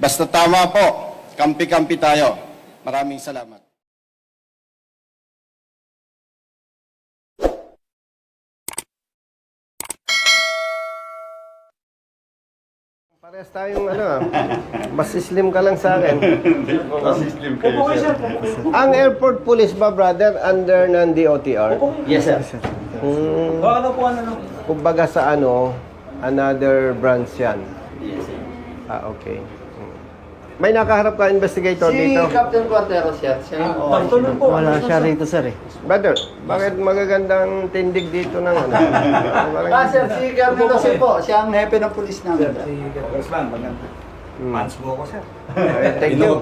Basta tama po, kampi-kampi tayo. Maraming salamat. Parehas tayong mas slim ka lang sa akin. Slim kayo, sir. Ang airport police ba, brother, under ng DOTR? Yes, sir. Kumbaga sa another branch yan. Yes, sir. Okay. May nakaharap ka investigator dito? Captain Quanteros, sir. Siya yung Wala siya rito, sir eh. Brother, bakit magagandang tindig dito ng sir, si Captain Jose po. Siya ang hepe ng pulis namin. Congressman, maganda. Fans mo ako, sir. Thank you.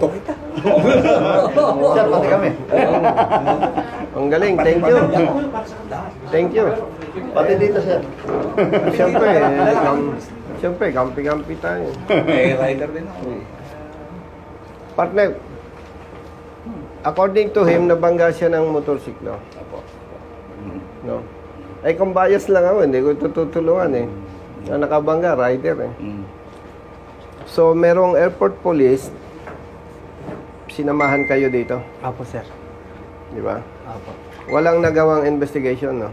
Sir, pati kami. Ang galing, thank you. Thank you. Pati dito, sir. Siyempre, kampi-kampi tayo. Eh, rider din ako. Partner, according to him, nabangga siya ng motorsiklo. No? Ay, kung bias lang ako, hindi ko tutulungan eh. Na nakabangga, rider eh. So, merong airport police, sinamahan kayo dito, Apo, sir. di ba? Apo. Walang nagawang investigation, no?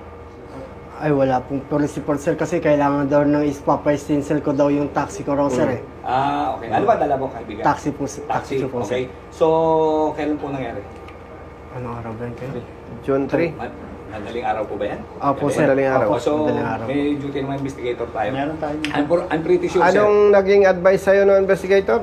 Ay, wala pong police report, sir, kasi kailangan daw ng ispapaistinsel ko daw yung taxi ko raw, sir eh. Ah, okay. Ano ba dala mo, kaibigan? Taxi po, taxi po, okay. sir. So, kailan po nangyari? Anong araw ba yun kayo? June 3. Madaling araw po ba yan? Apo, Madaling- sir. Madaling araw. Apo, So, madaling araw. may duty ng mga investigator tayo. Meron tayo. I'm pretty sure, Anong naging advice sa'yo ng investigator?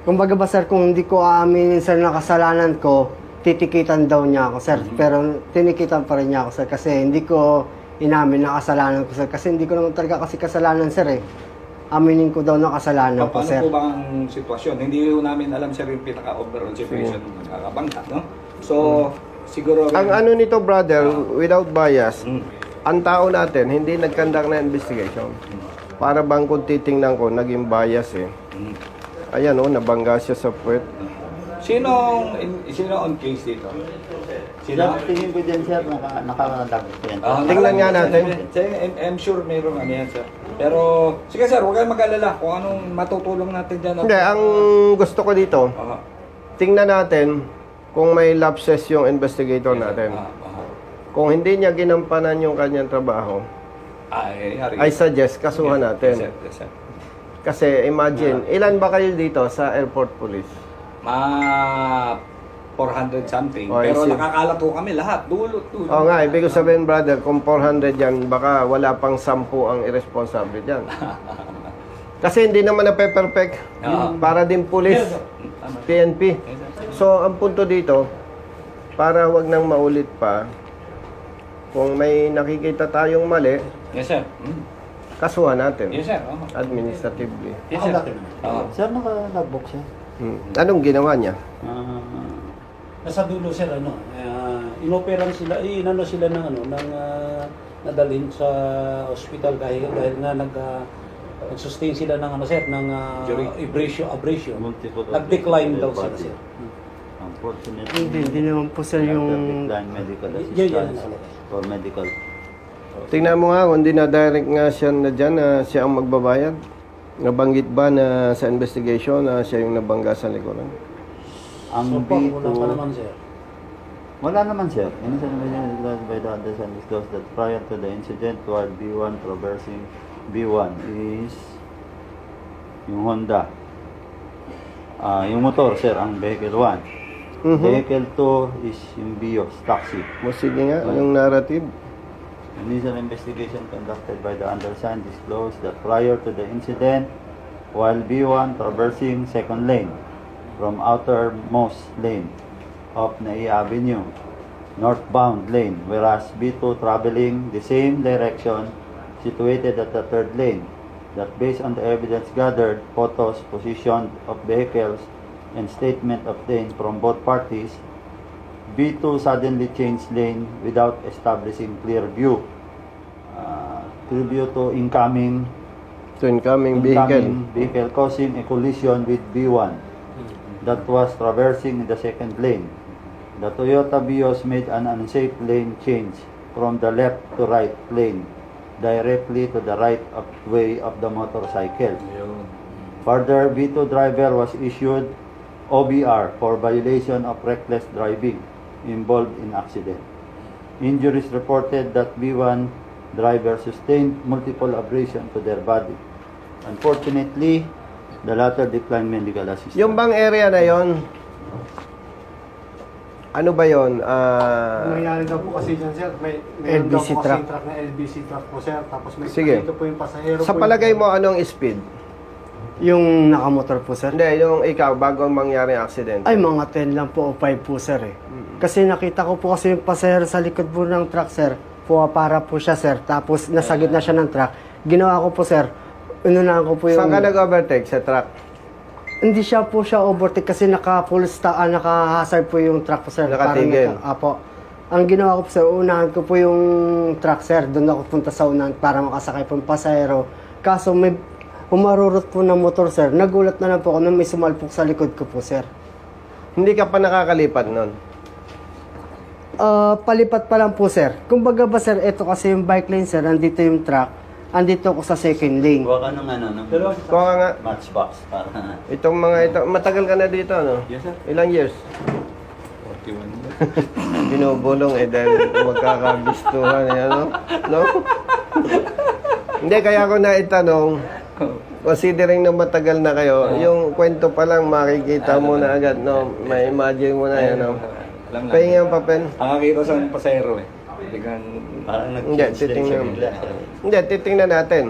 Kumbaga ba, sir, kung hindi ko aaminin, sir, na kasalanan ko, titikitan daw niya ako, sir. Pero tinikitan pa rin niya ako, sir, kasi hindi ko inamin na kasalanan ko, sir. Kasi hindi ko naman talaga kasi kasalanan, sir, eh. Aminin ko daw na kasalanan ko, Paano sir. po ba ang sitwasyon? Hindi ko namin alam, sir, yung pinaka-overall situation ng nakakabangka, no? So, siguro... Ang ano nito, brother, without bias, Mm. ang tao natin, hindi nag-conduct na investigation. Para bang kung titingnan ko, naging bias eh. Mm. Ayan nabangga siya sa puwet. Sino on case dito? Sir, tingin ko dyan, sir, nakalag ko yan. Tingnan nga natin. I'm sure mayroong ano yan, sir. Pero, sige sir, huwag kayong mag-alala kung anong matutulong natin dyan. Hindi, ang gusto ko dito, tingnan natin kung may lapses yung investigator natin. Kung hindi niya ginampanan yung kanyang trabaho, I suggest kasuhan natin. Yes, sir. Kasi imagine, ilan ba kayo dito sa airport police? 400 something. Oh, Pero isip. nakakalat po kami lahat. Dulo. Oo nga, ibig ko sabihin, brother, kung 400 yan, baka wala pang 10 ang irresponsible dyan. Kasi hindi naman na-perfect. Para din police, PNP. So, ang punto dito, para wag nang maulit pa, kung may nakikita tayong mali, Yes, sir. kasuhan natin. Yes, sir. Administratively. Yes, sir. Sir, naka-logbook siya. Anong ginawa niya? Nasa dulo sir inoperan sila, sila ng nadalhin sa ospital dahil nga nag-sustain sila ng abrasion. Nag-decline daw sila sir. Unfortunately, Hindi naman po, sir, yung... medical Yan. for medical. Tingnan mo nga, kung di na-direct nga siya na dyan na siya ang magbabayad. Nabanggit ba na sa investigation na siya yung nabangga sa likuran? Ang So, B2, wala pa naman sir. wala naman, sir. Innocent investigation by the undersigned disclosed that prior to the incident while B1 traversing B1 is yung Honda. Yung motor, sir, ang vehicle 1. Vehicle 2 is yung Vios, taxi. O sige nga, yung narrative. Initial investigation conducted by the undersigned disclosed that prior to the incident, while B1 traversing second lane from outermost lane of Naiya Avenue, northbound lane, whereas B2 traveling the same direction situated at the third lane, that based on the evidence gathered, photos, position of vehicles, and statement obtained from both parties, B2 suddenly changed lane without establishing clear view. Clear view to incoming vehicle causing a collision with B1 that was traversing the second lane. The Toyota Vios made an unsafe lane change from the left to right lane directly to the right of way of the motorcycle. Further, B2 driver was issued OBR for violation of reckless driving involved in accident. Injuries reported that B1 driver sustained multiple abrasions to their body. Unfortunately, the latter declined medical assistance. Yung bang area na yon, ano ba yon? Nangyari daw po kasi dyan, sir. Meron daw LBC po truck. kasi truck na LBC truck po, sir. Tapos may Sige. dito po yung pasahero Sa po palagay mo, anong speed? Yung nakamotor po, sir. Hindi, yung ikaw, bago mangyari ang accident. Ay, mga 10 lang po o 5 po, sir eh. Kasi nakita ko po kasi yung pasahero sa likod po ng truck, sir. Para po siya, sir. Tapos nasa gitna siya ng truck. Ginawa ko po, sir. Inunahan ko po yung... Saan ka nag-overtake? Sa truck? Hindi siya po siya overtake kasi naka-hazard po yung truck po, sir. Nakatigil. Apo. Ang ginawa ko po, sir, unahan ko po yung truck, sir. Doon ako punta sa unahan para makasakay po yung pasahero. Kaso may umarurot po ng motor, sir. Nagulat na lang po ako nung may sumalpok sa likod ko po, sir. Hindi ka pa nakakalipat nun. Palipat pa lang po, sir. Kumbaga ba, sir, ito kasi yung bike lane, sir. Andito yung truck. Andito ako sa second lane. Kuha ka ng ano, ng Kuha ka nga. matchbox para Itong mga ito, matagal ka na dito, no? Yes, sir. Ilang years? 41. Binubulong dahil magkakagustuhan ano? No? Hindi, kaya ko na itanong, considering na matagal na kayo, yung kwento pa lang makikita mo na agad, no? May imagine mo na yan, no? Alam lang. Pahingin ang papel. Ang nakita sa pasahero eh. Biglang parang Hindi, nag-change din siya titingnan. bigla. Hindi, titingnan natin.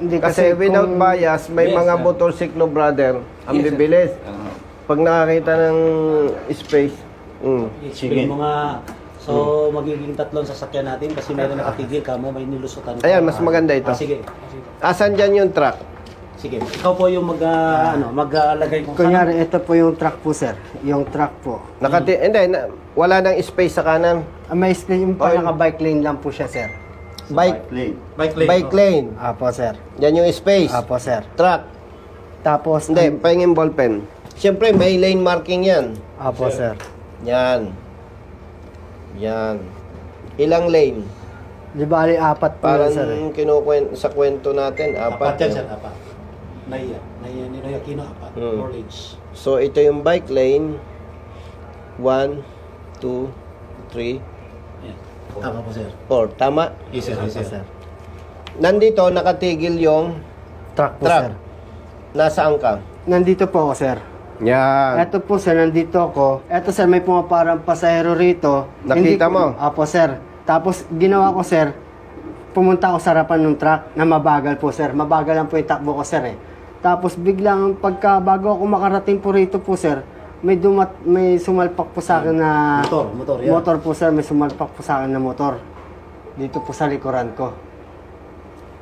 Hindi Kasi without kung- bias, may Yes, mga sir. motorsiklo brother, ang Yes, sir. bibilis. ah, Pag nakakita ng space, I-explain mo nga. So, magiging tatlong sasakyan natin kasi meron nakatigil ka mo, may nilusutan ka. Ayan, mas maganda ito. Sige. asan dyan yung truck? Sige. Ikaw po yung mag-alagay kung Kunyari, ito po yung truck po, sir. Yung truck po. Hindi, wala nang space sa kanan. May yung Oh, naka-bike lane lang po siya, sir. Bike, Lane. bike lane. Apo, sir. Yan yung space. Apo, sir. Truck. Tapos, Hindi, pahingin ballpen. Siyempre, may lane marking yan. Apo, sir. Yan. Yan. Ilang lane? Di bali, apat po Parang yan, sir. sa kwento natin, apat apat. yan, sir, apat. Naya ni Naya Aquino, apat. Hmm. 4 lanes. So, ito yung bike lane. 1, 2, 3, Yan. Tama po, sir. 4. Tama? Yes, sir. Yes, Apo, sir. sir. Nandito, nakatigil yung Truck po, truck. sir. Nasaan ka? Nandito po ako, sir. Yan. Ito po, sir, nandito ako. Ito, sir, may pumaparang pasahero rito. Nakita mo? Apo, sir. Tapos, ginawa ko, sir, pumunta ako sa harapan ng truck na mabagal po, sir. Mabagal lang po yung takbo ko, sir, eh. Tapos, biglang, bago ako makarating po rito po, sir, may sumalpak po sa akin na... Motor, yan. Motor po, sir. May sumalpak po sa akin na motor. Dito po sa likuran ko.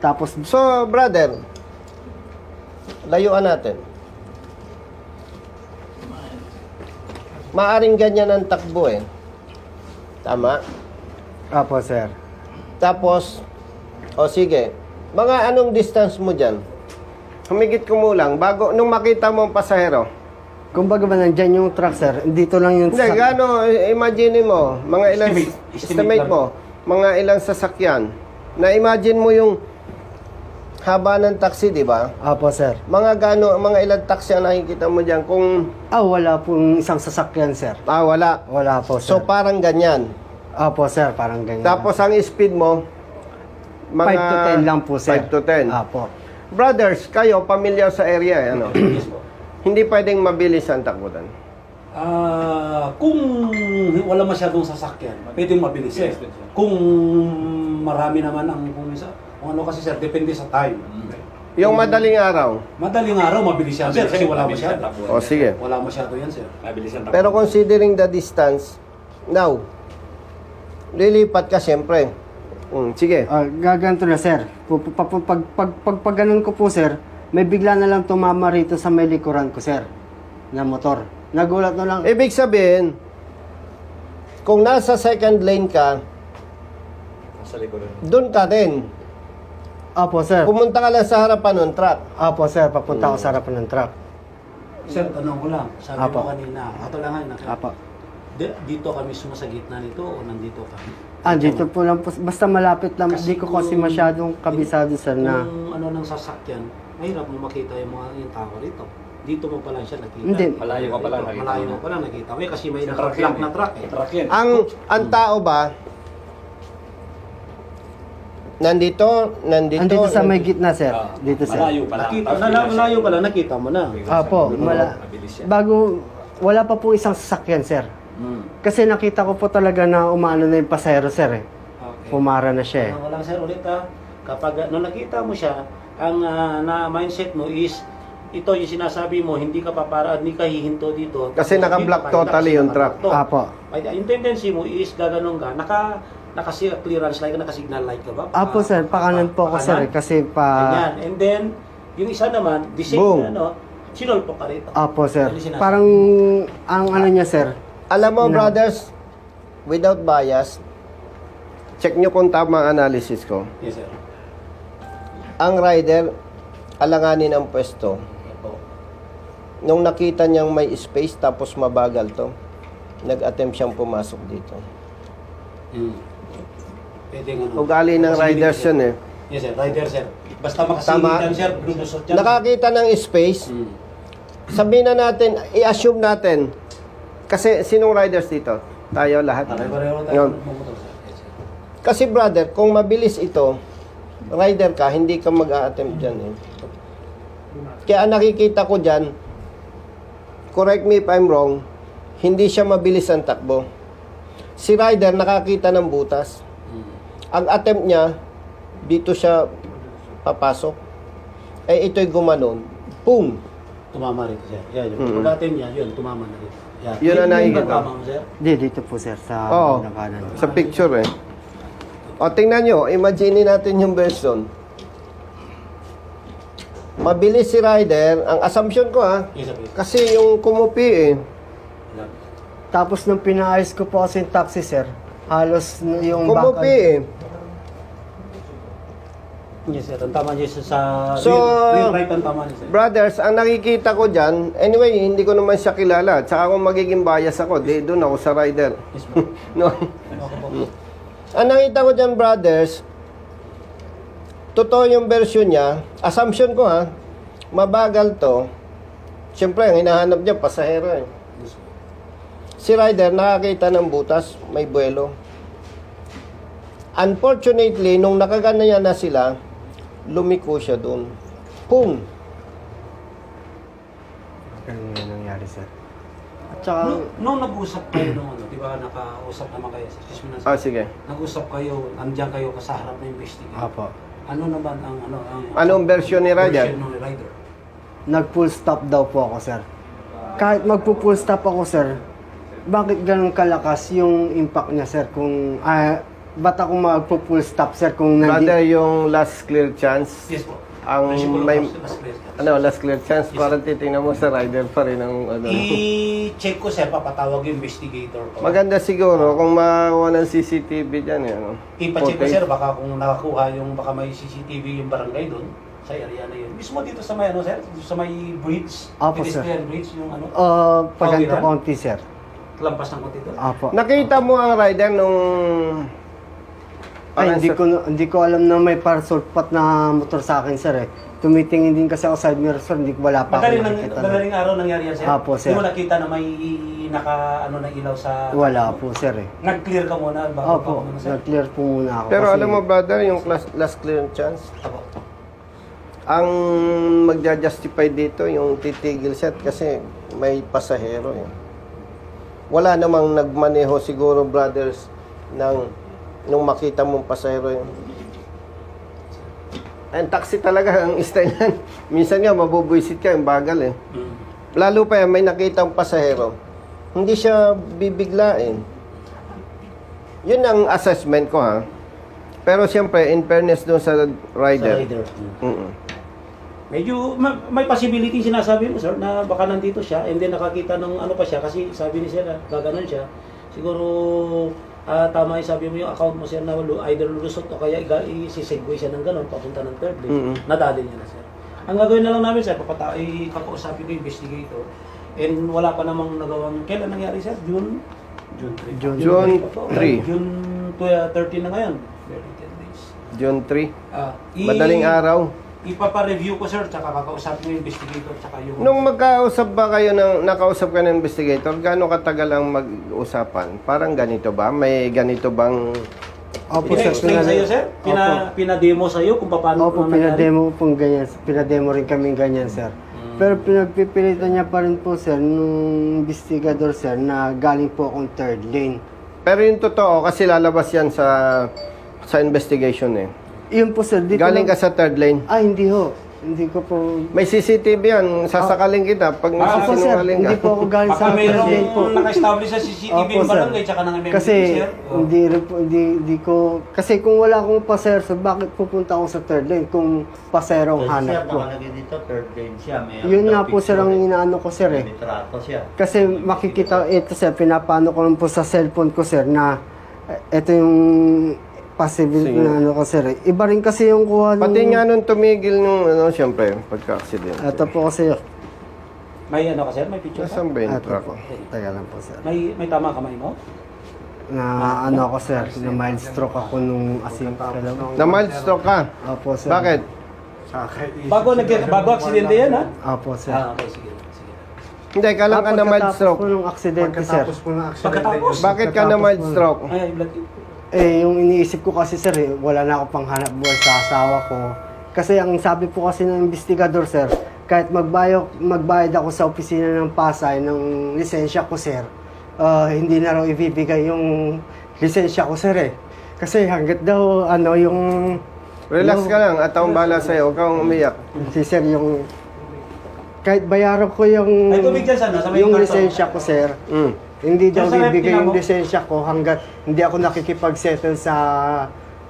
Tapos, So, brother, layuan natin. Maaring ganyan ang takbo eh. Tama? apo, sir. Tapos, sige, mga anong distance mo dyan? Humigit kumulang, bago, nung makita mo ang pasahero. Kumbaga ba nandyan yung truck, sir? Dito lang yung... Hindi, gano, imagine mo, mga ilang, estimate mo, mga ilang sasakyan. Na-imagine mo yung haba ng taxi, di ba? Apo, sir. Mga ilang taxi ang nakikita mo dyan. Kung, Wala pong isang sasakyan, sir. wala. Wala po, sir. So, parang ganyan. Apo, sir, parang ganyan. Tapos, ang speed mo, 5 to 10 lang po, sir. 5 to 10. Apo. Brothers, kayo, pamilyar sa area, ano? Hindi pwedeng mabilis ang takbutan. Kung wala masyadong sasakyan, pwedeng mabilis eh. Kung marami naman kung ano kasi sir, depende sa time. Yung madaling araw. Madaling araw, mabilis yan sir, kasi wala masyado. O, sige. Wala masyado yan sir. mabilis ang takbo. Pero considering the distance, now, lilipat ka siyempre. Sige. Gaganto na, sir. Pag ganun ko po, sir, may bigla na lang tumama rito sa may likuran ko, sir, na motor. Nagulat na lang. Ibig sabihin, kung nasa second lane ka, Sa likuran. doon ka din. Apo, sir. Pumunta ka lang sa harapan ng truck. Apo, sir. Papunta ako sa harapan ng truck. Sir, tanong ko lang, sabi Apo. mo kanina, ato lang nga, Apo. dito ka mismo sa gitna nito o nandito ka? Dito po lang po. Basta malapit lang. Hindi ko kasi masyadong kabisado, sir, na... Kung ano ng sasakyan, mahirap mo makita yung tao rito. Dito mo pa lang siya nakita. Hindi. Malayo ka pa lang nakita. Malayo mo pa lang nakita. Eh, kasi may Sa naka-truck truck yan na truck eh. Truck yan. Ang tao ba, nandito, Andito sa may gitna, sir. Dito, sir. Malayo pa lang. Nakita, malayo pa lang nakita mo na. Opo, Mabilis yan. bago, wala pa po isang sasakyan, sir. Kasi nakita ko po talaga na umaano na yung pasahero, sir eh. Okay. Pumara na siya eh. Ano lang sir ulit kapag nung nakita mo siya, ang na mindset mo is ito yung sinasabi mo, hindi ka paparaan, hindi ka hihinto dito. Kasi Tapos naka-block dito, totally yung truck. Apo. Ay, yung tendency mo is gaganong ka, naka-clearance light ka, naka-signal light ka ba? Apo, sir. Pakanan po ako, sir eh. Kasi pa... Ganyan. And then, yung isa naman, the same, Boom. sinolpo ka rito. Apo, sir. Ano sinasabi? Parang, ang ano niya, sir. alam mo, No. brothers, without bias, check nyo kung tama ang analysis ko. Yes, sir. Ang rider, alanganin ang pwesto. Opo. Nung nakita niyang may space tapos mabagal to, nag-attempt siyang pumasok dito. Pwede nga. Ugali ng riders yun eh. Yes, sir. Rider, sir. Basta makasilitan, sir. Lulusot yan. Nakakita ng space, sabihin na natin, i-assume natin, kasi sinong riders dito? Tayo lahat. Pareho tayo Yun. magmumotor, sir. Yes, sir. Kasi brother, kung mabilis ito, rider ka, hindi ka mag-a-attempt dyan eh. Kaya ang nakikita ko dyan, correct me if I'm wrong, hindi siya mabilis ang takbo. Si rider nakakita ng butas. Ang attempt niya, dito siya papasok. Eh ito'y gumanon. Boom! Tumama rin, sir. Yan, yung pagkatin niya, yun, tumama na rin. Yan. Yun ang Yung nakikita. tama mo, sir. Di, dito po, sir. Sa Oo, kanan. sa picture eh. O tingnan nyo, imagine natin yung version. Mabilis si rider, ang assumption ko ha, Yes, sir. kasi yung kumupi eh, Yan. Tapos nung pinaayos ko po kasi yung taxi, sir, halos yung kumupi eh. Yes, sir. Ang tama niya sa So, real right ang tama niya, sir. Brothers, ang nakikita ko dyan, anyway, hindi ko naman siya kilala. Tsaka kung magiging bias ako, di doon ako sa rider. Yes, ma'am. No? Okay po. Ang nakita ko dyan, brothers, totoo yung version niya. Assumption ko ha, mabagal to. Siyempre, ang hinahanap niya, pasahero eh. Yes, ma'am. Si rider, nakakita ng butas, may buwelo. Unfortunately, nung nakaganyan na sila, lumiko siya doon. Boom! Ganun yung nangyari, sir. At saka, Nung nag-usap kayo nung ano, di ba nakausap naman kayo, excuse me na, Ah, sir. sige. Nag-usap kayo, andiyan kayo sa harap na investigator. Apo. Ano naman ang Anong version ni rider? version ng rider? Nag-full stop daw po ako, sir. Kahit magpo-full stop ako, sir, bakit ganun kalakas yung impact niya, sir? Kung, ba't ako magpo-full stop, sir, kung Brother, yung last clear chance, Yes po. ang Principle of may, last place. last clear chance, parang titingnan mo sa rider pa rin ang ano. I-check ko, sir, papatawag yung investigator ko. Maganda siguro kung makakuha ng CCTV dyan eh. Ano? I-check ko, Footage. sir, baka kung nakakuha yung, baka may CCTV yung barangay doon, sa area na yun. Mismo dito sa may, ano, sir, dito sa may bridge, Apo, sir. pedestrian bridge, yung ano, paganto Pawiran? konti, sir. lampas ng konti doon. Apo. Nakita mo ang rider nung... Ay, hindi ko alam na may parsulpat na motor sa akin, sir, eh. Tumitingin din kasi ako side mirror, sir, hindi ko wala pa ako nakikita. Madaling araw nangyari yan, sir? Apo, sir. Hindi mo nakita na may ano na ilaw sa... Wala po, sir, eh. Nag-clear ka muna bago Opo, pa sir? nag-clear po muna ako. Pero kasi- alam mo brother, yung last clear chance, Apo. ang magja-justify dito yung titigil set kasi may pasahero eh. Wala namang nagmaneho siguro brothers nung makita mong pasahero yun. Ang taxi talaga ang style yan. Minsan nga mabubuisit ka, yung bagal eh. Lalo pa yan, may nakitang pasahero. Hindi siya bibiglain. Yun ang assessment ko ha. Pero siyempre, in fairness doon sa rider. Sa rider. Mm-mm. Medyo may possibility sinasabi mo, sir, na baka nandito siya and then nakakita ng ano pa siya kasi sabi ni sir na gaganon siya. Siguro tama yung sabi mo yung account mo, sir, na either lulusot o kaya i-segue siya ng ganon papunta ng third lane. Mm-hmm. Nadali niya na, sir. Ang gagawin na lang namin, sir, kakausapin ko yung investigator and wala pa namang nagawang, kailan nangyari, sir? June 3. June 3. June 13 na ngayon. Very 10 days. June 3. Ah, Madaling araw. ipapa-review ko, sir, tsaka kakausapin mo yung investigator, tsaka yung... Nung magkausap ba kayo nakausap ka ng investigator, gaano katagal ang mag-usapan? Parang ganito ba? May ganito bang... Opo, sir. Pina-explain sa'yo, sir? Pinademo sa'yo kung paano... Opo, pinademo pong ganyan. Pinademo rin kami ganyan, sir. Pero pinagpipilitan niya pa rin po, sir, nung investigador, sir, na galing po akong third lane. Pero yung totoo, kasi lalabas yan sa investigation eh. Yun po, sir. Dito Galing ka lang- sa third lane. Ah, hindi ho. Hindi ko po... May CCTV yan, sasakaling kita pag Opo, sir. nagsisinungaling Hindi ka. po ako galing Baka sa third lane mayroong po. naka-establish sa CCTV Opo, yung sir. barangay, tsaka ng MMDA, Kasi sir. Oh. hindi rin po, hindi ko... Kasi kung wala akong pasero, so bakit pupunta ako sa third lane kung pasero ang Kasi hanap siya, ko? nakalagay dito, third lane siya. May Yun daw nga po, sir, ang picture inaano ko, sir, May eh. litrato siya. Kasi makikita, ito sir, pinapano ko lang po sa cellphone ko, sir, na ito yung possible Sige. na ano ko, sir. Iba rin kasi yung kuha nung... Pati nga nung tumigil nung, siyempre, pagka-accident. Ito po kasi, May ano ka, sir? May picture ka? Nasaan ba yung ito truck? po. Teka lang po, sir. May tama kamay mo? Na ano ako, sir, na mild stroke ako nung hello? Na mild stroke ka? Opo, sir. Bakit? Bago aksidente yan, ha? Opo, sir. Okay, sige. Hindi, kailan ka na mild Pagkatapos stroke. po nung aksidente, sir. Pagkatapos po ng accident. Pagkatapos? Bakit ka na mild stroke? Ay, blood. Yung iniisip ko kasi, sir, wala na ako pang hanap buhay sa asawa ko. Kasi ang sabi po kasi ng investigador, sir, kahit magbayad ako sa opisina ng Pasay ng lisensya ko, sir, hindi na raw ibibigay yung lisensya ko, sir, eh. Kasi hanggat daw, yung... Relax ka lang at akong bala sa'yo. Huwag kang umiyak. Si sir, yung... Kahit bayaran ko yung... Ay, tubig dyan, sana, sa may yung karton. lisensya ko, sir. Mm. Hindi daw Yan sa rep, bibigay tingnan yung mo. lisensya ko hanggat hindi ako nakikipag-settle sa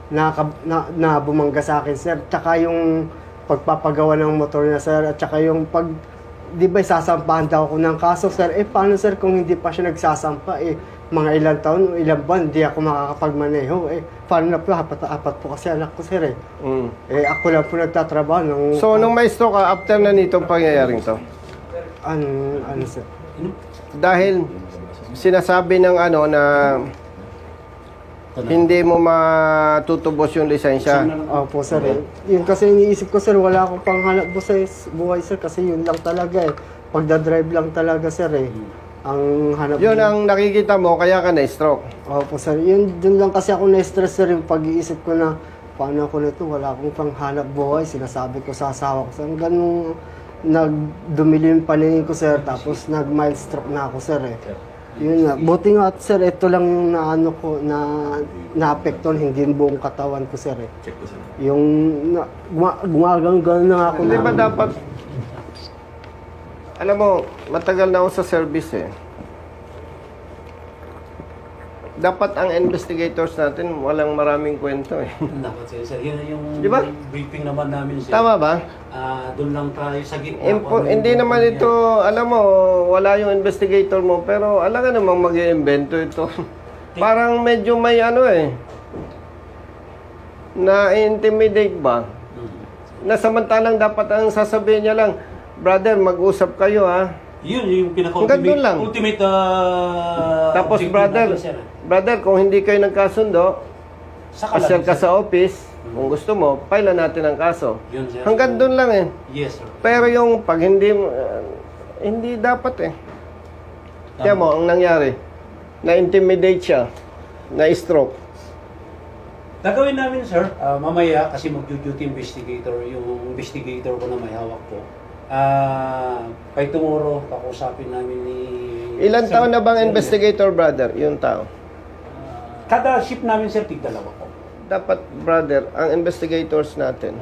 na bumangga sa akin, sir. Tsaka yung pagpapagawa ng motor niya, sir. At tsaka yung di ba sasampahan daw ako ng kaso, sir. Paano, sir, kung hindi pa siya nagsasampa? Mga ilang taon, ilang buwan, hindi ako makakapagmaneho. Paano na po? Apat po kasi anak ko, sir, Mm. ako lang po nagtatrabaho. So, nung may stroke ka, after na nitong pangyayaring to, Ano, sir? dahil sinasabi ng na hindi mo matutubos yung lisensya. Opo, sir. Yun kasi iniisip ko, sir, wala akong panghanap buhay, sir, kasi yun lang talaga, Pagdadrive lang talaga, sir, Ang hanap Yun ang nakikita mo, kaya ka na-stroke. Opo, sir. Dun lang kasi ako na-stress, sir, yung pag-iisip ko na, paano ako nito, wala akong panghanap buhay, sinasabi ko sa asawa ko, sir. Ganun, nagdumili yung paningin ko, sir, tapos nag-mild stroke na ako, sir, Yun nga. Buti nga, sir, ito lang yung na-apekton, hindi yung buong katawan ko, sir, Yung, gumagano na ako Hindi ba dapat, alam mo, matagal na ako sa service Dapat ang investigators natin walang maraming kwento Dapat, sir. Yun yung Di ba? briefing naman namin, sir. Tama ba? Doon lang tayo sa gitna. Hindi naman ito, alam mo, wala yung investigator mo, pero alam ka namang mag-iimbento ito. Parang medyo may na-intimidate ba? Na samantalang dapat ang sasabihin niya lang, brother, mag-usap kayo Yun yung Hanggang doon lang. pinaka-ultimate Tapos objective brother, natin, sir. kung hindi kayo nagkasundo, Saka lang, pasyal ka sir. sa office, kung gusto mo, file natin ang kaso. Yun, sir. Hanggang doon lang Yes, sir. Pero yung pag hindi dapat Kaya mo, ang nangyari, na-intimidate siya, na-stroke. Gagawin namin, sir, mamaya, kasi mag-duty investigator, yung investigator ko na may hawak po. By tomorrow, kakusapin namin ni... Ilan taon na bang investigator, brother? Yung tao. Kada ship namin, sir, tig-dalawa po. Dapat, brother, ang investigators natin,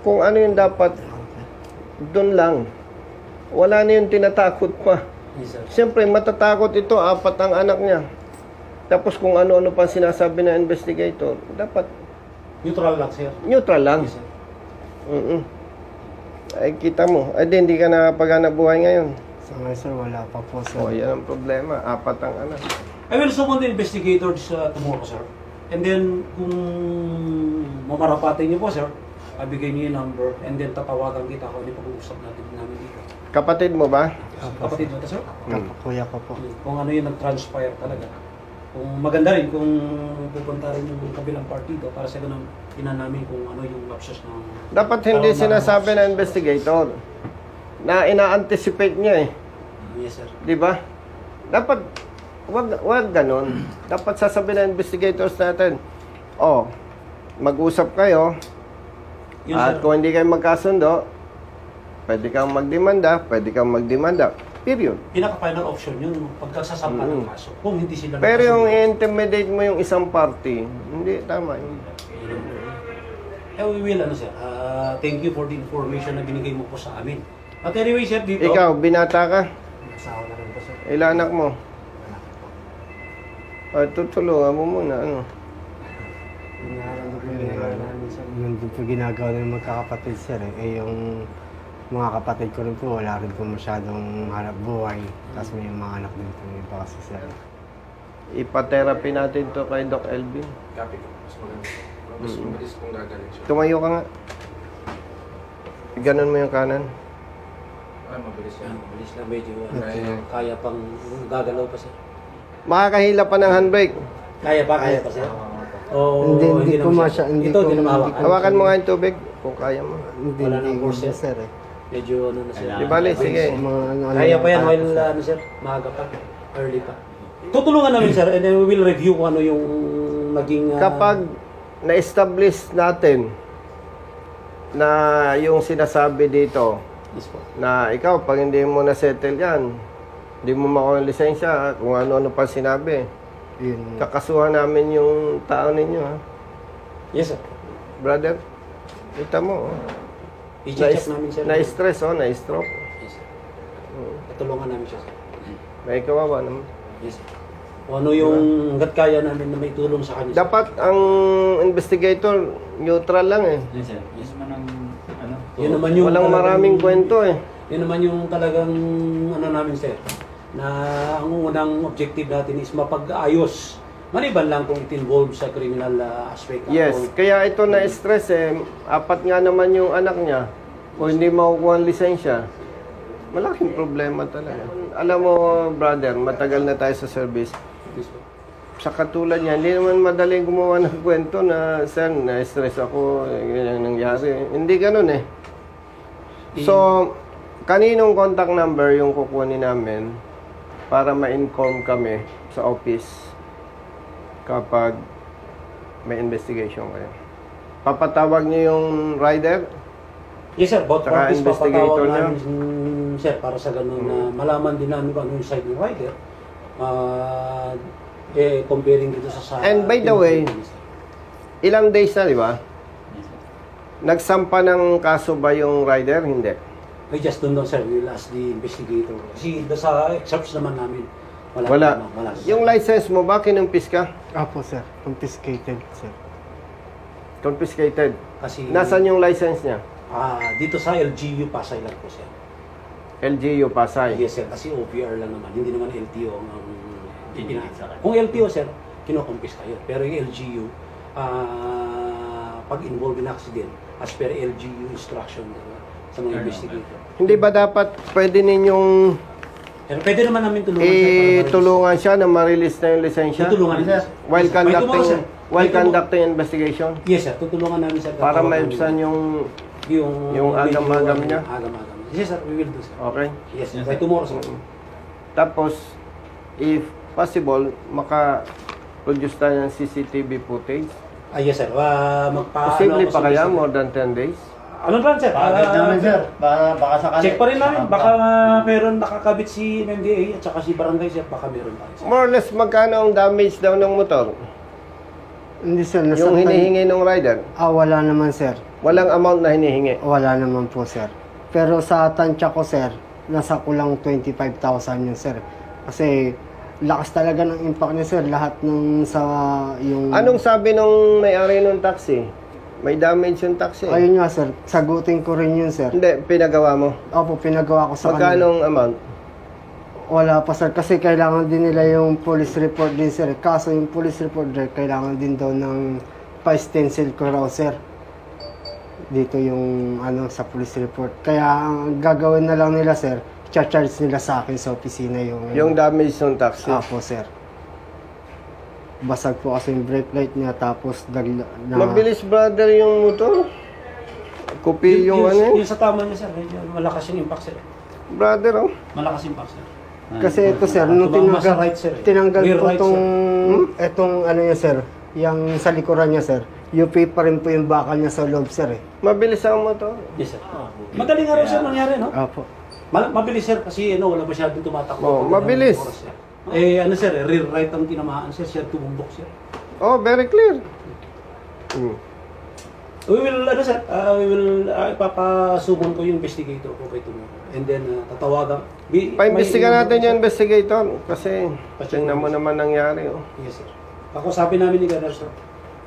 kung ano yung dapat, doon lang. Wala na yung tinatakot pa. Yes, sir. Siyempre, matatakot ito, 4 ang anak niya. Tapos kung ano-ano pa sinasabi ng investigator, dapat Neutral lang, sir. neutral lang. Yes, sir. Ay, kita mo. Ay, di, hindi ka nakapaghanap buhay ngayon. So, ngayon, sir, wala pa po, sir. O, yan ang problema. 4 ang anak. I will summon the investigators tomorrow, sir. And then, kung mamarapatin niyo po, sir, bigay niyo yung number and then tatawagan kita kung ano pag-uusap namin dito. Kapatid mo ba? Kapatid mo ito, sir? Kuya ko po. Kung ano yung nag-transpire talaga. Kung maganda rin kung pupunta rin yung kabilang partido para sa ganun tinan namin kung ano yung options ng... Dapat hindi sinasabi ng investigator na ina-anticipate niya eh. Yes, sir. Di ba? Dapat, wag ganun. Dapat sasabihin ng investigators natin, oh, mag-usap kayo, Yun, at sir. kung hindi kayo magkasundo, pwede kang magdemanda, period. Pinaka-final option yun, pagkasasampa ng kaso. Kung hindi sila Pero yung nakasundo. i-intimidate mo yung isang party, hindi tama yun. We will, ano sir, thank you for the information na binigay mo po sa amin. At anyway, sir, dito... Ikaw, binata ka, Asawa na rin po, sir. ilan anak mo? Tutulungan mo muna, ano. Ano po yung ginagawa namin, sir? Yun din po ginagawa ng magkakapatid sir yung mga kapatid ko rin po wala rin po masyadong hanap buhay. Tapos may mga anak din po yung iba kasi sir. Ipa-therapy natin to kay Doc Elvin. Copy ko. Mas maganda. Mas mabilis kung gagaling siya. Tumayo ka nga. Ganon mo yung kanan. Ay, mabilis yan. Bilis lang, medyo kaya pang gagalaw pa sir. Makakahila pa ng handbrake. Kaya pa sir? O Hindi ko naman masya- hindi Ito, ko- hindi na mahawakan. Hawakan mo nga yung tubig kung kaya mo. Hindi Wala hindi nang ko course, sir eh. Medyo ano na sir. Di bali, sige. Mga Kaya pa yan yung while bata, ano sir, maaga pa, early pa. Tutulungan namin sir and then we will review kung ano yung naging... Kapag na-establish natin na yung sinasabi dito, yes po. na ikaw, pag hindi mo na-settle yan, hindi mo makuha ng lisensya, kung ano-ano pa sinabi, Yun. kakasuhan namin yung tao ninyo, ha? Yes sir. Brother, kita mo, oh. I-check namin sir. Na-stress, oh, na-stroke. Yes sir. Tutulungan namin siya sir. May kawawa naman. Yes sir. Kung ano yung hanggat kaya namin na may tulong sa kanya. Sir. Dapat ang investigator, neutral lang eh. Yes, sir. Yes, man ang, ano? Yun naman yung Walang talagang- maraming kwento eh. Yun naman yung talagang ano namin sir. Na ang unang objective natin is mapag-ayos. Maliban lang kung it involves sa criminal aspect. Yes, Or- kaya ito na-stress eh. Apat nga naman yung anak niya. Kung hindi makukuha ang lisensya, malaking problema talaga. Alam mo, brother, matagal na tayo sa service. Yes, po. Sa katulad niya, hindi naman madaling gumawa ng kwento na, sir, na-stress ako, ganyan nangyari. Hindi ganun eh. So, kaninong contact number yung kukunin namin para ma-inform kami sa office kapag may investigation kayo? Papatawag niyo yung rider? Yes sir, both Saka parties investigator papatawag namin sir para sa ganun na malaman din namin kung ano yung side ng rider. Comparing dito sa... And by the way, ilang days na, di ba? Nagsampa ng kaso ba yung rider? Hindi. I just don't know sir, we'll ask the investigator. Kasi sa search naman namin, Wala. wala. Yung license mo ba, kinumpis ka? Apo sir, confiscated sir. Confiscated. Kasi Nasaan yung license niya? dito sa LGU Pasay lang po sir. LGU Pasay. Yes sir, kasi OPR lang naman, hindi naman LTO ang kung LTO sir, kinokompis kayo. Pero yung LGU, pag involved in accident, as per LGU instruction sa mga investigator. Hindi ba dapat pwede ninyong Pero pwede naman namin tulungan sir, para tulungan siya na ma-release na yung lisensya? tutulungan namin sir. While Yes, sir. By tomorrow, sir. conducting By tomorrow. conducting investigation? Yes sir, tutulungan namin sir. Para Tatawag maibsan namin yung agam-agam niya? Agam-agam. Yes sir, we will do sir. Okay. Yes sir, by tomorrow sir. Tapos, if possible, maka-produce tayo ng CCTV footage. Yes sir, Posible pa kaya more than 10 days? Ano ba sir? Pagod naman, sir. Baka sakali. Check pa rin namin, baka meron nakakabit si MMDA at saka si Barangay sir, baka meron pa rin sir. More or less, magkano ang damage daw ng motor? Hindi sir, Yung hinihingi ng rider? wala naman sir. Walang amount na hinihingi. Wala naman po sir. Pero sa tansya ko sir, nasa kulang 25,000 yun sir. Kasi lakas talaga ng impact niya sir. Lahat ng sa yung... Anong sabi nung may-ari ng taxi? May damage yung taxi. Ayun nga sir, sagutin ko rin yun sir. Hindi, pinagawa mo. Opo, pinagawa ko sa Magkano ang amount? Wala pa sir, kasi kailangan din nila yung police report din sir. Kaso yung police report sir, kailangan din daw ng pa-stencil ko raw sir. Dito yung ano sa police report. Kaya ang gagawin na lang nila sir, charge nila sa akin sa opisina yung... Yung damage ng taxi. Apo sir. basag po kasi yung brake light niya, tapos na... Mabilis brother yung motor. Kopi yung ano Yung sa tama niya, sir. Medyo malakas yung impact, sir. brother oh. Malakas impact, sir. Kasi ito sir, nung Tumama sa tinanggal, right, sir. tinanggal Rear po right, etong ano niya sir, yung sa likuran niya sir, UP pa rin po yung bakal niya sa loob sir eh. Mabilis ang motor. Yes, sir. Madaling araw, sir, nangyari, no? Apo. Mabilis, sir, kasi wala masyadong tumatakbo. Oh, mabilis. Oras, sir. Eh, ano, sir, rear right ang tinamaan, sir. Siya tumumbok, sir. Oh, very clear. We will, we will, ipapasuman ko yung investigator ko kay tomorrow. And then, tatawagan. Pa-imbestiga natin yung investigator kasi tingnan mo naman nangyari. Oh. Yes, sir. Kakusapin namin ni Gunnar, sir.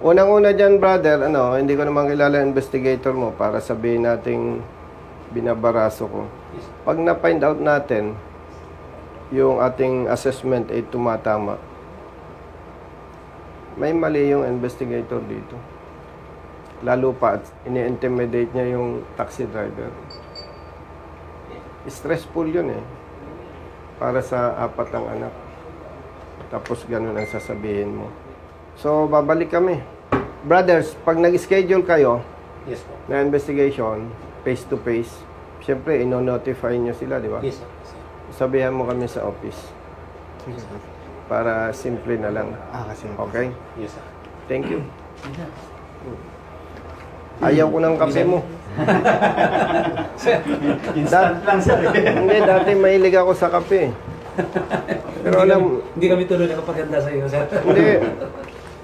Unang-una dyan, brother, hindi ko naman kilala yung investigator mo para sabihin nating binabaraso ko. Yes. Pag na-find out natin yung ating assessment ay tumatama, may mali yung investigator dito. Lalo pa at ini-intimidate niya yung taxi driver. Stressful yun eh. Para sa 4 ang anak. Tapos ganun ang sasabihin mo. So, babalik kami. Brothers, pag nag-schedule kayo Yes, po. na investigation, face to face, syempre, ino-notify nyo sila, di ba? Yes, sir. Yes, sir. Sabihan mo kami sa office. Para simple na lang. Kasi Okay? Yes, sir. Thank you. Ayaw ko ng kape mo. Instant lang, sir. Hindi, dati mahilig ako sa kape. Pero alam, Hindi kami tuloy nakapaganda sa iyo, sir. hindi.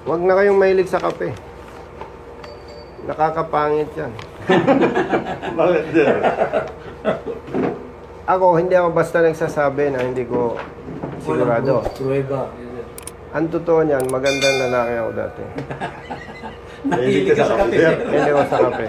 Huwag na kayong mahilig sa kape. Nakakapangit yan. Bakit, sir? Ako, hindi ako basta nagsasabi na hindi ko sigurado. Prueba. Yes, sir. Ang totoo niyan, magandang lalaki ako dati. Mahilig ka sa kape, sir. Hindi ako sa kape.